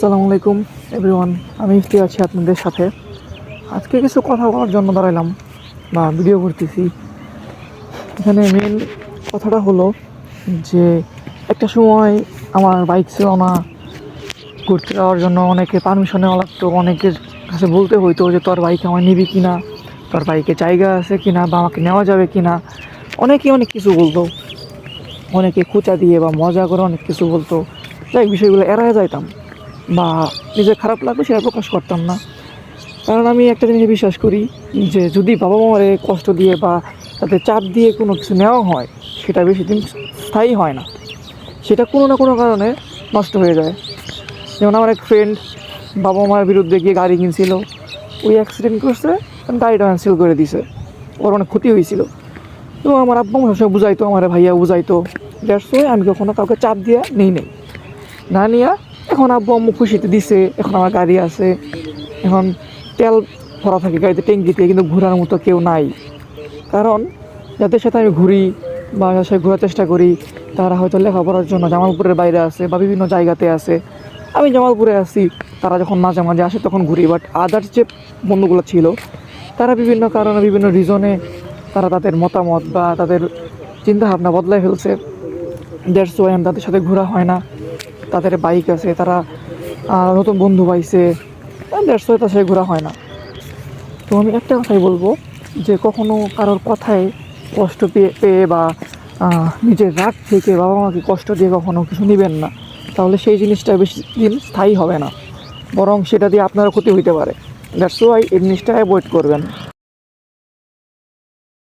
আসসালামু আলাইকুম এভরিওয়ান, আমি ইফতি আছি আপনাদের সাথে। আজকে কিছু কথা বলার জন্য দাঁড়াইলাম বা ভিডিও করতেছি। এখানে মেন কথাটা হলো যে একটা সময় আমার বাইক ছিল না, ঘুরতে যাওয়ার জন্য অনেকে পারমিশন নেওয়া লাগতো, অনেকের কাছে বলতে হইতো যে তোর বাইক আমার নিবি কি না, তোর বাইকে জায়গা আছে কি না, বা আমাকে নেওয়া যাবে কি না। অনেকে অনেক কিছু বলতো, অনেকে খোঁচা দিয়ে বা মজা করে অনেক কিছু বলতো। যাই বিষয়গুলো এড়ায় যাইতাম বা নিজের খারাপ লাগবে সেটা প্রকাশ করতাম না। কারণ আমি একটা জিনিস বিশ্বাস করি যে যদি বাবা মারে কষ্ট দিয়ে বা তাদের চাপ দিয়ে কোনো কিছু নেওয়া হয়, সেটা বেশি দিন স্থায়ী হয় না, সেটা কোনো না কোনো কারণে নষ্ট হয়ে যায়। যেমন আমার এক ফ্রেন্ড বাবা মার বিরুদ্ধে গিয়ে গাড়ি কিনছিল, ওই অ্যাক্সিডেন্ট করছে, গাড়িটা ক্যান্সেল করে দিছে, ওর অনেক ক্ষতি হয়েছিল। তো আমার আব্বা আমার সবসময় বুঝাইতো, আমার ভাইয়া বুঝাইতো, দ্যাটস ওয়াই আমি কখনো কাউকে চাপ দিয়ে নেই না নিয়া। এখন আব্বু আম্মু খুশিতে দিছে, এখন আমার গাড়ি আছে, এখন তেল ভরা থাকে গাড়িতে ট্যাঙ্কিতে, কিন্তু ঘোরার মতো কেউ নাই। কারণ যাদের সাথে আমি ঘুরি বা যাদের সাথে ঘোরার চেষ্টা করি, তারা হয়তো লেখাপড়ার জন্য জামালপুরের বাইরে আছে বা বিভিন্ন জায়গাতে আছে। আমি জামালপুরে আছি, তারা যখন মাঝে মাঝে আসে তখন ঘুরি। বাট আদার্স যে বন্ধুগুলো ছিল, তারা বিভিন্ন কারণে বিভিন্ন রিজনে তারা তাদের মতামত বা তাদের চিন্তাভাবনা বদলায় ফেলছে। দ্যাটস ওয়াই তাদের সাথে ঘোরা হয় না। তাদের বাইক আছে, তারা নতুন বন্ধু পাইছে, দ্যাটস ওয়াই তার সাথে ঘোরা হয় না। তো আমি একটা কথাই বলবো যে কখনো কারোর কথায় কষ্ট পেয়ে বা নিজের রাগ থেকে বাবা মাকে কষ্ট দিয়ে কখনো কিছু নেবেন না, তাহলে সেই জিনিসটা বেশি দিন স্থায়ী হবে না, বরং সেটা দিয়ে আপনারও ক্ষতি হইতে পারে। দ্যাটস ওয়াই এই জিনিসটা অ্যাভয়েড করবেন।